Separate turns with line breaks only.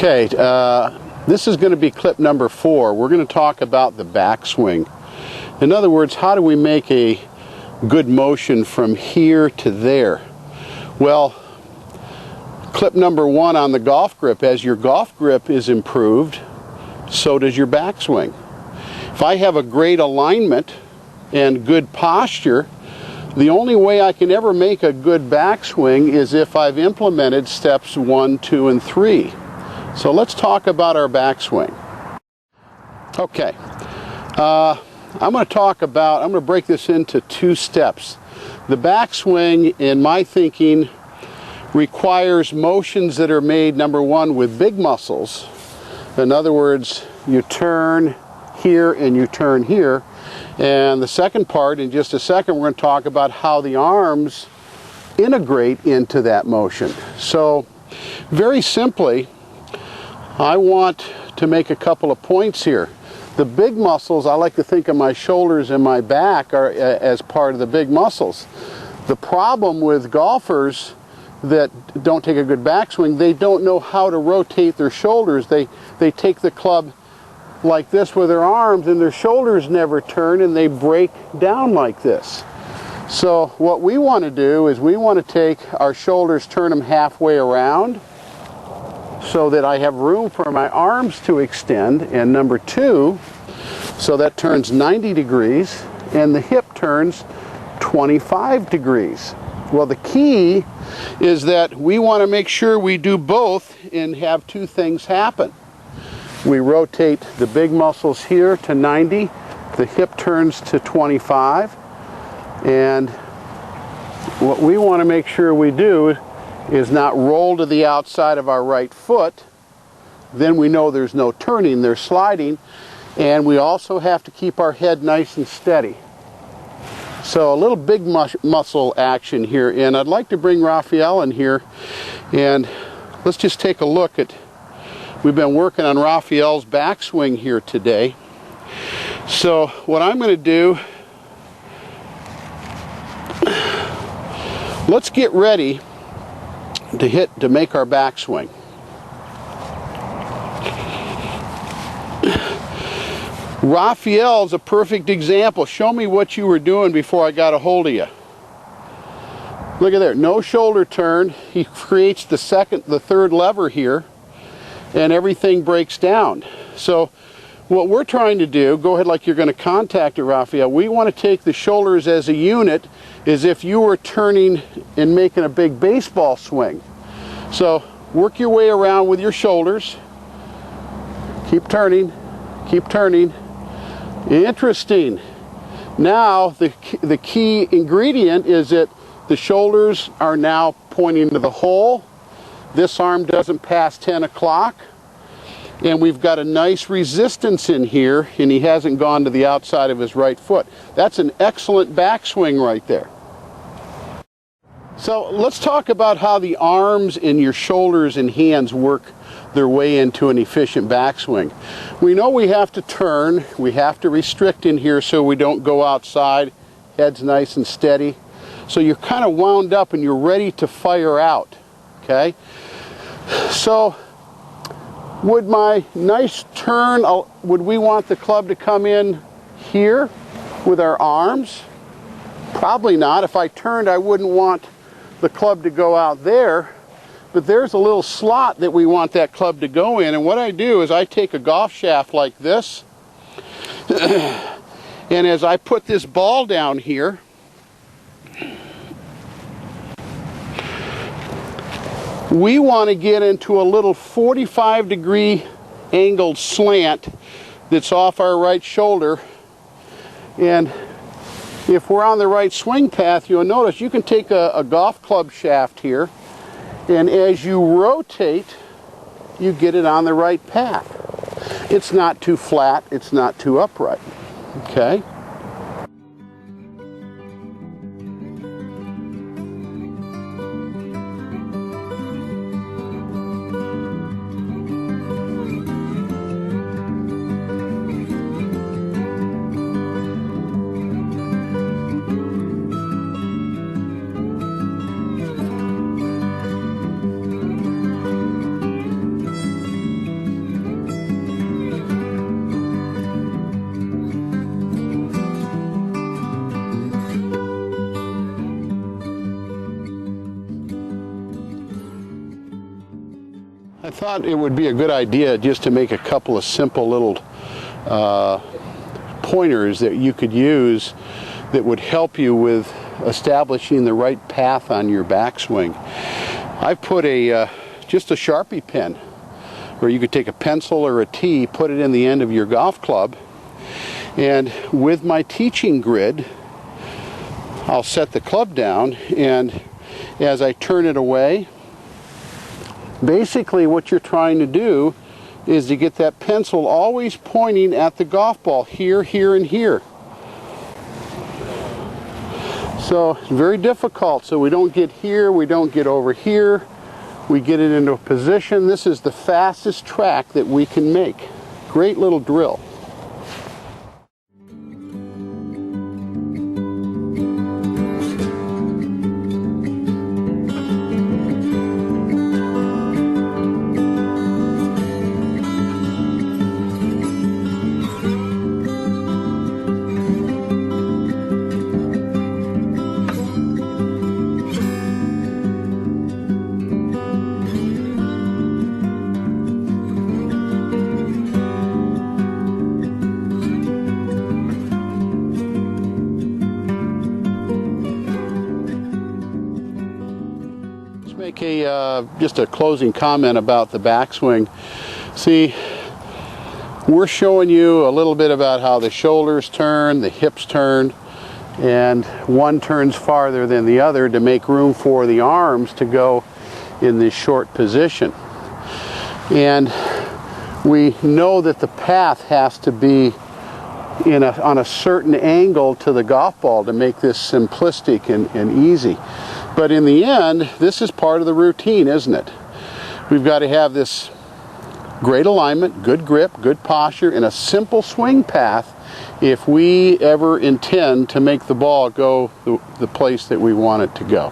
Okay, this is going to be clip number 4. We're going to talk about the backswing. In other words, how do we make a good motion from here to there? Well, clip number 1 on the golf grip, as your golf grip is improved, so does your backswing. If I have a great alignment and good posture, the only way I can ever make a good backswing is if I've implemented steps 1, 2, and 3. So let's talk about our backswing. Okay, I'm going to break this into 2 steps. The backswing, in my thinking, requires motions that are made, number 1, with big muscles. In other words, you turn here and you turn here. And the second part, in just a second, we're going to talk about how the arms integrate into that motion. So, very simply, I want to make a couple of points here. The big muscles, I like to think of my shoulders and my back are as part of the big muscles. The problem with golfers that don't take a good backswing, they don't know how to rotate their shoulders. They take the club like this with their arms and their shoulders never turn and they break down like this. So what we want to do is we want to take our shoulders, turn them halfway around so that I have room for my arms to extend, and number 2, so that turns 90 degrees and the hip turns 25 degrees. Well, the key is that we want to make sure we do both and have 2 things happen. We rotate the big muscles here to 90, the hip turns to 25, and what we want to make sure we do is not roll to the outside of our right foot. Then we know there's no turning, there's sliding, and we also have to keep our head nice and steady. So a little big muscle action here, and I'd like to bring Raphael in here, and let's just take a look at. We've been working on Raphael's backswing here today. So what I'm going to do, let's get ready to make our backswing. Raphael's a perfect example. Show me what you were doing before I got a hold of you. Look at there, no shoulder turn. He creates the third lever here, and everything breaks down. So what we're trying to do, go ahead like you're going to contact it, Raphael. We want to take the shoulders as a unit, as if you were turning and making a big baseball swing. So work your way around with your shoulders. Keep turning, keep turning. Interesting. Now the key ingredient is that the shoulders are now pointing to the hole. This arm doesn't pass 10 o'clock. And we've got a nice resistance in here, and he hasn't gone to the outside of his right foot. That's an excellent backswing right there. So let's talk about how the arms and your shoulders and hands work their way into an efficient backswing. We know we have to turn, we have to restrict in here so we don't go outside. Head's nice and steady. So you're kind of wound up and you're ready to fire out. Okay? So would my nice turn, would we want the club to come in here with our arms? Probably not. If I turned, I wouldn't want the club to go out there, but there's a little slot that we want that club to go in, and what I do is I take a golf shaft like this, and as I put this ball down here, we want to get into a little 45-degree angled slant that's off our right shoulder. And if we're on the right swing path, you'll notice you can take a golf club shaft here, and as you rotate, you get it on the right path. It's not too flat, it's not too upright. Okay? I thought it would be a good idea just to make a couple of simple little pointers that you could use that would help you with establishing the right path on your backswing. I've put just a Sharpie pen, or you could take a pencil or a T, put it in the end of your golf club, and with my teaching grid, I'll set the club down, and as I turn it away, basically what you're trying to do is to get that pencil always pointing at the golf ball, here, here, and here. So it's very difficult, so we don't get here, we don't get over here, we get it into a position. This is the fastest track that we can make. Great little drill. Make just a closing comment about the backswing. See, we're showing you a little bit about how the shoulders turn, the hips turn, and one turns farther than the other to make room for the arms to go in this short position. And we know that the path has to be on a certain angle to the golf ball to make this simplistic and easy. But in the end, this is part of the routine, isn't it? We've got to have this great alignment, good grip, good posture, and a simple swing path if we ever intend to make the ball go the place that we want it to go.